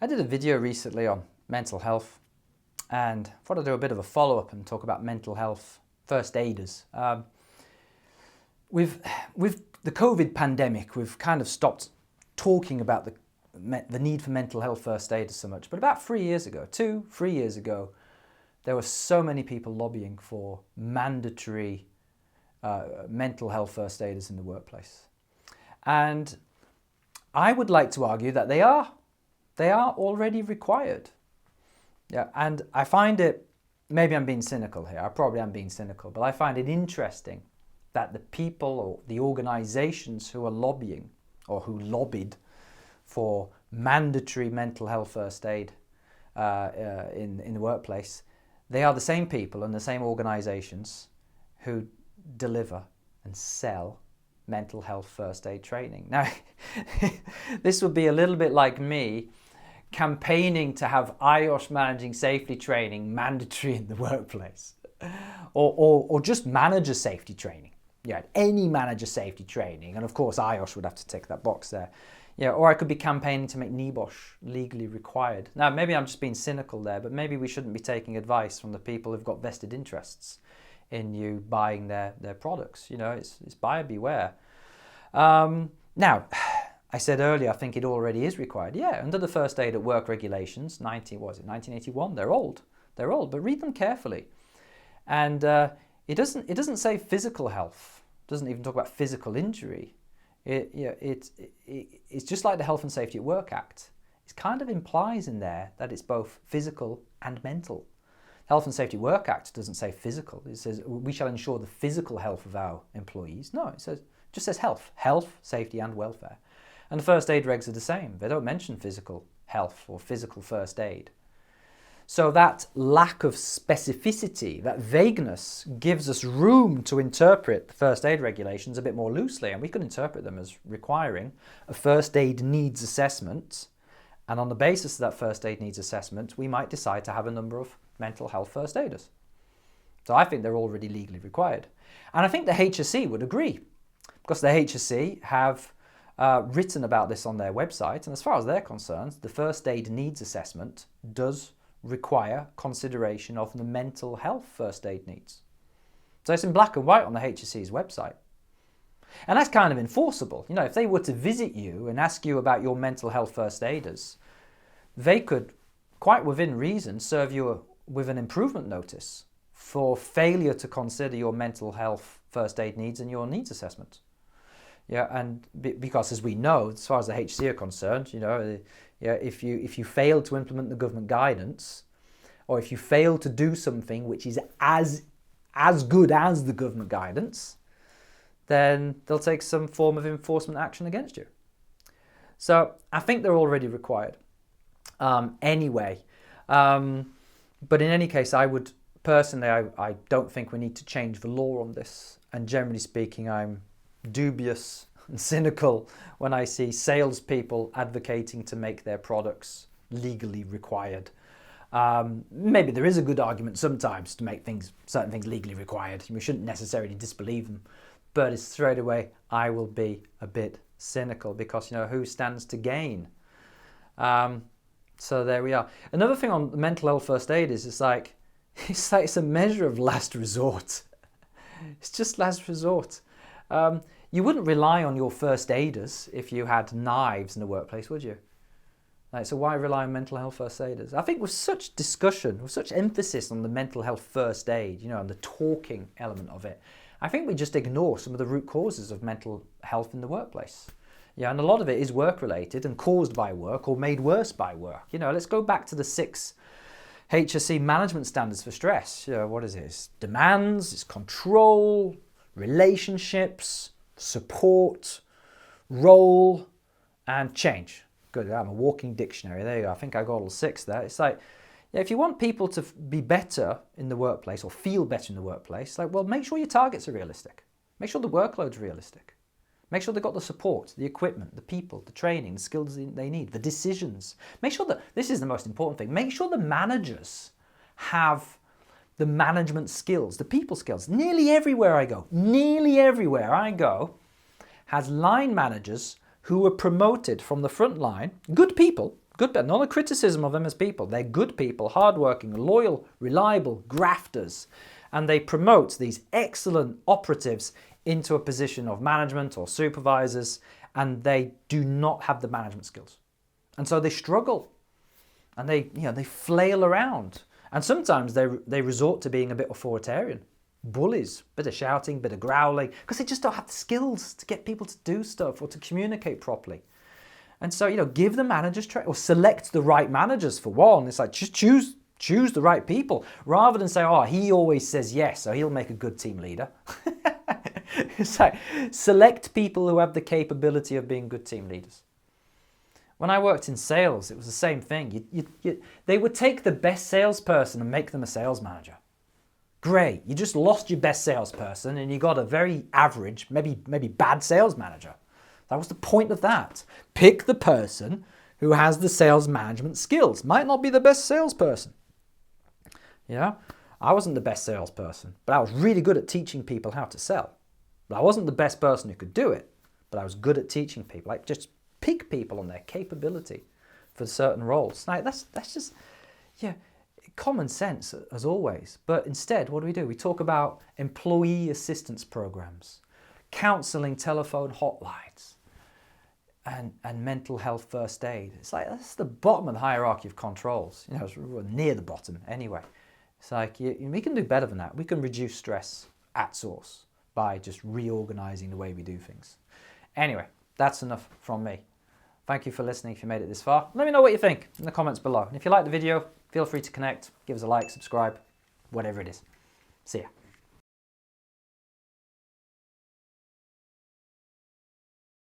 I did a video recently on mental health and thought I'd do a bit of a follow-up and talk about mental health first aiders. With the COVID pandemic, we've kind of stopped talking about the need for mental health first aiders so much. But about 3 years ago, 3 years ago, there were so many people lobbying for mandatory mental health first aiders in the workplace. And I would like to argue that they are already required. Yeah, and I find it, maybe I'm being cynical here, I probably am being cynical, but I find it interesting that the people or the organizations who are lobbying or who lobbied for mandatory mental health first aid in the workplace, they are the same people and the same organizations who deliver and sell mental health first aid training. Now, this would be a little bit like me campaigning to have IOSH managing safety training mandatory in the workplace, or just manager safety training. Yeah, any manager safety training, and of course IOSH would have to tick that box there. Yeah, or I could be campaigning to make NEBOSH legally required. Now, maybe I'm just being cynical there, but maybe we shouldn't be taking advice from the people who've got vested interests in you buying their products. You know, it's buyer beware. Now, I said earlier, I think it already is required. Yeah, under the First Aid at Work regulations, 1981, they're old, but read them carefully. And it doesn't say physical health, it doesn't even talk about physical injury. It's just like the Health and Safety at Work Act. It kind of implies in there that it's both physical and mental. Health and Safety Work Act doesn't say physical. It says we shall ensure the physical health of our employees. No, just says health, safety and welfare. And the first aid regs are the same. They don't mention physical health or physical first aid. So that lack of specificity, that vagueness, gives us room to interpret the first aid regulations a bit more loosely, and we could interpret them as requiring a first aid needs assessment. And on the basis of that first aid needs assessment, we might decide to have a number of mental health first aiders. So I think they're already legally required. And I think the HSE would agree, because the HSE have written about this on their website, and as far as they're concerned, the first aid needs assessment does require consideration of the mental health first aid needs. So it's in black and white on the HSE's website. And that's kind of enforceable. You know, if they were to visit you and ask you about your mental health first aiders, they could, quite within reason, serve you with an improvement notice for failure to consider your mental health first aid needs in your needs assessment. Yeah, and because as we know, as far as the HSE are concerned, you know, if you fail to implement the government guidance, or if you fail to do something which is as good as the government guidance, then they'll take some form of enforcement action against you. So I think they're already required. Anyway, but in any case, I would personally, I don't think we need to change the law on this. And generally speaking, I'm dubious and cynical when I see salespeople advocating to make their products legally required. Maybe there is a good argument sometimes to make certain things legally required. We shouldn't necessarily disbelieve them, but it's straight away I will be a bit cynical, because you know, who stands to gain? So there we are. Another thing on mental health first aid is it's a measure of last resort. It's just last resort. You wouldn't rely on your first aiders if you had knives in the workplace, would you? So why rely on mental health first aiders? I think with such discussion, with such emphasis on the mental health first aid, you know, and the talking element of it, I think we just ignore some of the root causes of mental health in the workplace. Yeah, and a lot of it is work-related and caused by work or made worse by work. You know, let's go back to the 6 HSE management standards for stress. You know, what is it? It's demands, it's control, relationships, support, role, and change. Good, I'm a walking dictionary. There you go. I think I got all 6 there. It's like, yeah, if you want people to be better in the workplace or feel better in the workplace, well, make sure your targets are realistic. Make sure the workload's realistic. Make sure they've got the support, the equipment, the people, the training, the skills they need, the decisions. Make sure that, this is the most important thing, make sure the managers have the management skills, the people skills. Nearly everywhere I go, has line managers who were promoted from the front line, good people, Good, but not a criticism of them as people. They're good people, hardworking, loyal, reliable, grafters. And they promote these excellent operatives into a position of management or supervisors, and they do not have the management skills. And so they struggle, and they flail around. And sometimes they resort to being a bit authoritarian. Bullies, bit of shouting, bit of growling, because they just don't have the skills to get people to do stuff or to communicate properly. And so, give the managers training, or select the right managers for one. It's like, just choose the right people, rather than say, oh, he always says yes, so he'll make a good team leader. It's like, select people who have the capability of being good team leaders. When I worked in sales, it was the same thing. They would take the best salesperson and make them a sales manager. Great, you just lost your best salesperson and you got a very average, maybe bad sales manager. That was the point of that. Pick the person who has the sales management skills. Might not be the best salesperson. I wasn't the best salesperson, but I was really good at teaching people how to sell. But I wasn't the best person who could do it, but I was good at teaching people. Like, just pick people on their capability for certain roles. Like, that's just, common sense as always. But instead, what do? We talk about employee assistance programs, counseling telephone hotlines, and mental health first aid. It's like, that's the bottom of the hierarchy of controls. It's near the bottom anyway. It's like, we can do better than that. We can reduce stress at source by just reorganizing the way we do things. Anyway, that's enough from me. Thank you for listening if you made it this far. Let me know what you think in the comments below. And if you like the video, feel free to connect, give us a like, subscribe, whatever it is. See ya.